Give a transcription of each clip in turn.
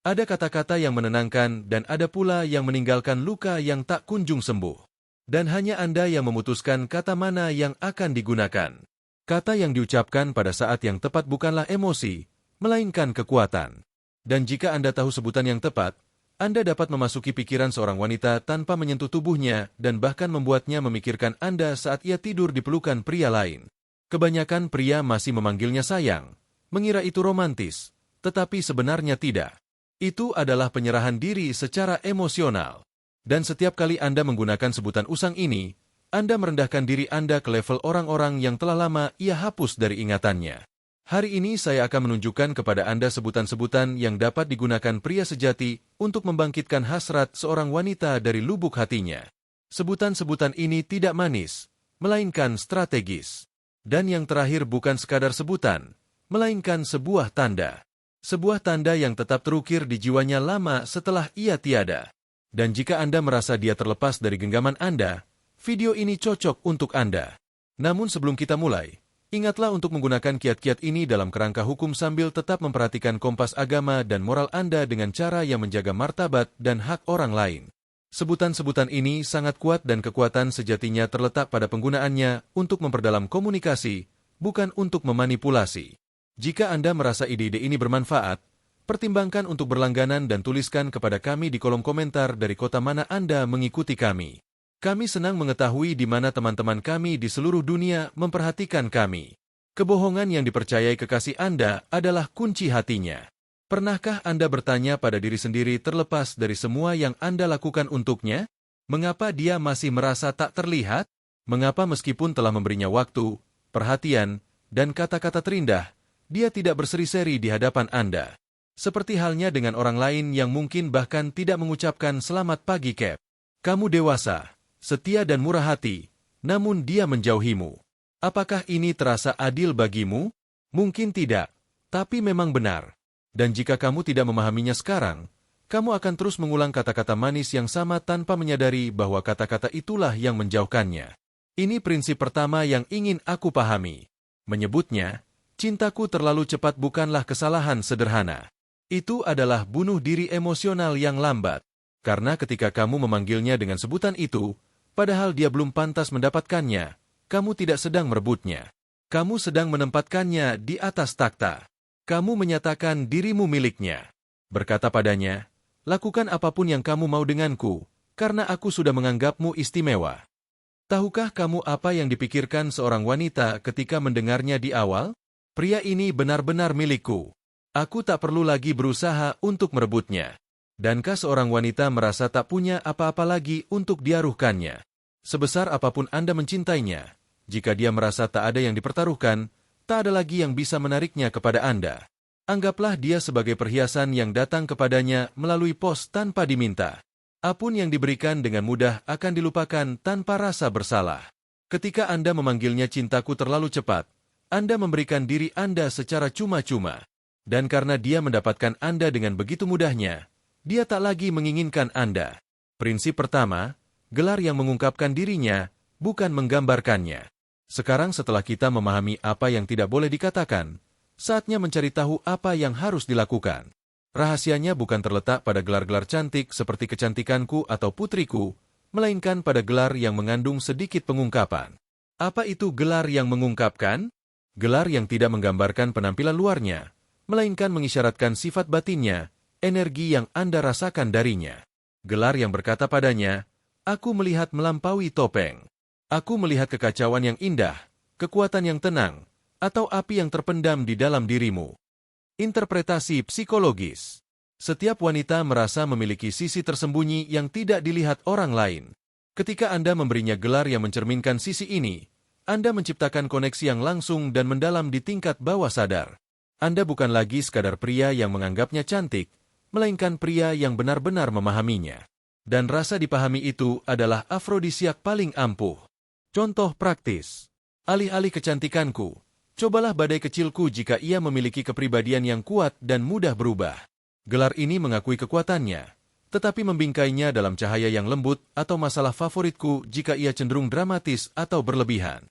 Ada kata-kata yang menenangkan dan ada pula yang meninggalkan luka yang tak kunjung sembuh. Dan hanya Anda yang memutuskan kata mana yang akan digunakan. Kata yang diucapkan pada saat yang tepat bukanlah emosi, melainkan kekuatan. Dan jika Anda tahu sebutan yang tepat, Anda dapat memasuki pikiran seorang wanita tanpa menyentuh tubuhnya dan bahkan membuatnya memikirkan Anda saat ia tidur di pelukan pria lain. Kebanyakan pria masih memanggilnya sayang, mengira itu romantis, tetapi sebenarnya tidak. Itu adalah penyerahan diri secara emosional. Dan setiap kali Anda menggunakan sebutan usang ini, Anda merendahkan diri Anda ke level orang-orang yang telah lama ia hapus dari ingatannya. Hari ini saya akan menunjukkan kepada Anda sebutan-sebutan yang dapat digunakan pria sejati untuk membangkitkan hasrat seorang wanita dari lubuk hatinya. Sebutan-sebutan ini tidak manis, melainkan strategis. Dan yang terakhir bukan sekadar sebutan, melainkan sebuah tanda. Sebuah tanda yang tetap terukir di jiwanya lama setelah ia tiada. Dan jika Anda merasa dia terlepas dari genggaman Anda, video ini cocok untuk Anda. Namun sebelum kita mulai, ingatlah untuk menggunakan kiat-kiat ini dalam kerangka hukum sambil tetap memperhatikan kompas agama dan moral Anda dengan cara yang menjaga martabat dan hak orang lain. Sebutan-sebutan ini sangat kuat dan kekuatan sejatinya terletak pada penggunaannya untuk memperdalam komunikasi, bukan untuk memanipulasi. Jika Anda merasa ide-ide ini bermanfaat, pertimbangkan untuk berlangganan dan tuliskan kepada kami di kolom komentar dari kota mana Anda mengikuti kami. Kami senang mengetahui di mana teman-teman kami di seluruh dunia memperhatikan kami. Kebohongan yang dipercayai kekasih Anda adalah kunci hatinya. Pernahkah Anda bertanya pada diri sendiri terlepas dari semua yang Anda lakukan untuknya? Mengapa dia masih merasa tak terlihat? Mengapa meskipun telah memberinya waktu, perhatian, dan kata-kata terindah, dia tidak berseri-seri di hadapan Anda? Seperti halnya dengan orang lain yang mungkin bahkan tidak mengucapkan selamat pagi Cap. Kamu dewasa, setia dan murah hati, namun dia menjauhimu. Apakah ini terasa adil bagimu? Mungkin tidak, tapi memang benar. Dan jika kamu tidak memahaminya sekarang, kamu akan terus mengulang kata-kata manis yang sama tanpa menyadari bahwa kata-kata itulah yang menjauhkannya. Ini prinsip pertama yang ingin aku pahami. Menyebutnya, cintaku terlalu cepat bukanlah kesalahan sederhana. Itu adalah bunuh diri emosional yang lambat. Karena ketika kamu memanggilnya dengan sebutan itu, padahal dia belum pantas mendapatkannya, kamu tidak sedang merebutnya. Kamu sedang menempatkannya di atas takhta. Kamu menyatakan dirimu miliknya. Berkata padanya, lakukan apapun yang kamu mau denganku, karena aku sudah menganggapmu istimewa. Tahukah kamu apa yang dipikirkan seorang wanita ketika mendengarnya di awal? Pria ini benar-benar milikku. Aku tak perlu lagi berusaha untuk merebutnya. Dankah seorang wanita merasa tak punya apa-apa lagi untuk diaruhkannya? Sebesar apapun Anda mencintainya, jika dia merasa tak ada yang dipertaruhkan, tak ada lagi yang bisa menariknya kepada Anda. Anggaplah dia sebagai perhiasan yang datang kepadanya melalui pos tanpa diminta. Apapun yang diberikan dengan mudah akan dilupakan tanpa rasa bersalah. Ketika Anda memanggilnya cintaku terlalu cepat, Anda memberikan diri Anda secara cuma-cuma. Dan karena dia mendapatkan Anda dengan begitu mudahnya, dia tak lagi menginginkan Anda. Prinsip pertama, gelar yang mengungkapkan dirinya, bukan menggambarkannya. Sekarang setelah kita memahami apa yang tidak boleh dikatakan, saatnya mencari tahu apa yang harus dilakukan. Rahasianya bukan terletak pada gelar-gelar cantik seperti kecantikanku atau putriku, melainkan pada gelar yang mengandung sedikit pengungkapan. Apa itu gelar yang mengungkapkan? Gelar yang tidak menggambarkan penampilan luarnya, melainkan mengisyaratkan sifat batinnya, energi yang Anda rasakan darinya. Gelar yang berkata padanya, aku melihat melampaui topeng. Aku melihat kekacauan yang indah, kekuatan yang tenang, atau api yang terpendam di dalam dirimu. Interpretasi psikologis. Setiap wanita merasa memiliki sisi tersembunyi yang tidak dilihat orang lain. Ketika Anda memberinya gelar yang mencerminkan sisi ini, Anda menciptakan koneksi yang langsung dan mendalam di tingkat bawah sadar. Anda bukan lagi sekadar pria yang menganggapnya cantik, melainkan pria yang benar-benar memahaminya. Dan rasa dipahami itu adalah afrodisiak paling ampuh. Contoh praktis. Alih-alih kecantikanku, cobalah badai kecilku jika ia memiliki kepribadian yang kuat dan mudah berubah. Gelar ini mengakui kekuatannya, tetapi membingkainya dalam cahaya yang lembut atau masalah favoritku jika ia cenderung dramatis atau berlebihan.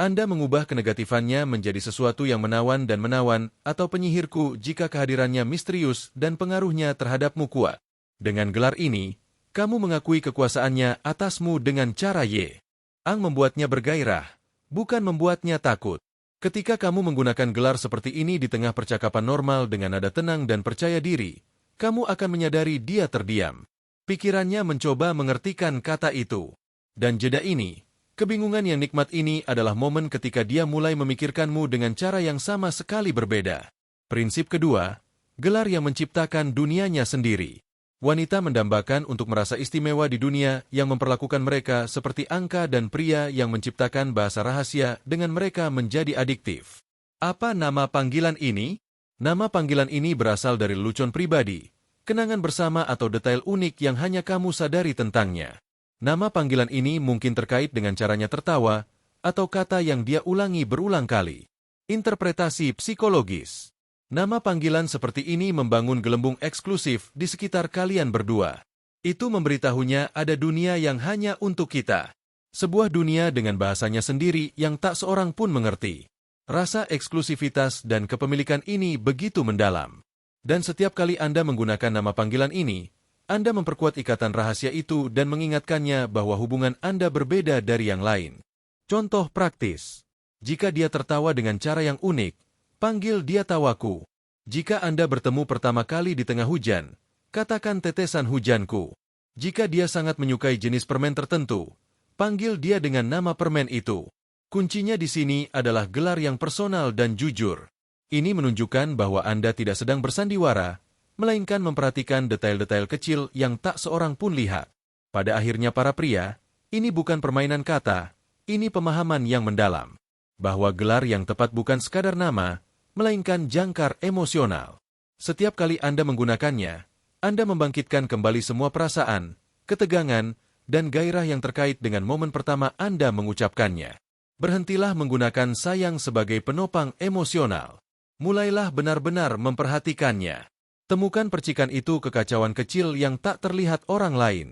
Anda mengubah kenegatifannya menjadi sesuatu yang menawan dan menawan, atau penyihirku jika kehadirannya misterius dan pengaruhnya terhadapmu kuat. Dengan gelar ini, kamu mengakui kekuasaannya atasmu dengan cara Ye. Ang membuatnya bergairah, bukan membuatnya takut. Ketika kamu menggunakan gelar seperti ini di tengah percakapan normal dengan nada tenang dan percaya diri, kamu akan menyadari dia terdiam. Pikirannya mencoba mengertikan kata itu. Dan jeda ini, kebingungan yang nikmat ini adalah momen ketika dia mulai memikirkanmu dengan cara yang sama sekali berbeda. Prinsip kedua, gelar yang menciptakan dunianya sendiri. Wanita mendambakan untuk merasa istimewa di dunia yang memperlakukan mereka seperti angka dan pria yang menciptakan bahasa rahasia dengan mereka menjadi adiktif. Apa nama panggilan ini? Nama panggilan ini berasal dari lelucon pribadi, kenangan bersama atau detail unik yang hanya kamu sadari tentangnya. Nama panggilan ini mungkin terkait dengan caranya tertawa, atau kata yang dia ulangi berulang kali. Interpretasi psikologis. Nama panggilan seperti ini membangun gelembung eksklusif di sekitar kalian berdua. Itu memberitahunya ada dunia yang hanya untuk kita. Sebuah dunia dengan bahasanya sendiri yang tak seorang pun mengerti. Rasa eksklusivitas dan kepemilikan ini begitu mendalam. Dan setiap kali Anda menggunakan nama panggilan ini, Anda memperkuat ikatan rahasia itu dan mengingatkannya bahwa hubungan Anda berbeda dari yang lain. Contoh praktis. Jika dia tertawa dengan cara yang unik, panggil dia tawaku. Jika Anda bertemu pertama kali di tengah hujan, katakan tetesan hujanku. Jika dia sangat menyukai jenis permen tertentu, panggil dia dengan nama permen itu. Kuncinya di sini adalah gelar yang personal dan jujur. Ini menunjukkan bahwa Anda tidak sedang bersandiwara, melainkan memperhatikan detail-detail kecil yang tak seorang pun lihat. Pada akhirnya para pria, ini bukan permainan kata, ini pemahaman yang mendalam. Bahwa gelar yang tepat bukan sekadar nama, melainkan jangkar emosional. Setiap kali Anda menggunakannya, Anda membangkitkan kembali semua perasaan, ketegangan, dan gairah yang terkait dengan momen pertama Anda mengucapkannya. Berhentilah menggunakan sayang sebagai penopang emosional. Mulailah benar-benar memperhatikannya. Temukan percikan itu kekacauan kecil yang tak terlihat orang lain.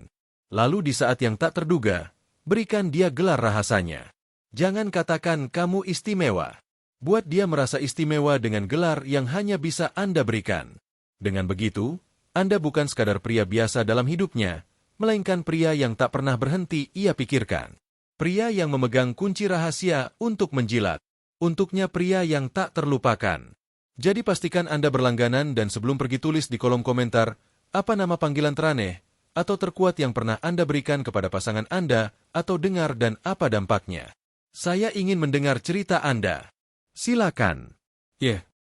Lalu di saat yang tak terduga, berikan dia gelar rahasanya. Jangan katakan kamu istimewa. Buat dia merasa istimewa dengan gelar yang hanya bisa Anda berikan. Dengan begitu, Anda bukan sekadar pria biasa dalam hidupnya, melainkan pria yang tak pernah berhenti ia pikirkan. Pria yang memegang kunci rahasia untuk menjilat. Untuknya pria yang tak terlupakan. Jadi pastikan Anda berlangganan dan sebelum pergi tulis di kolom komentar, apa nama panggilan teraneh atau terkuat yang pernah Anda berikan kepada pasangan Anda atau dengar dan apa dampaknya. Saya ingin mendengar cerita Anda. Silakan.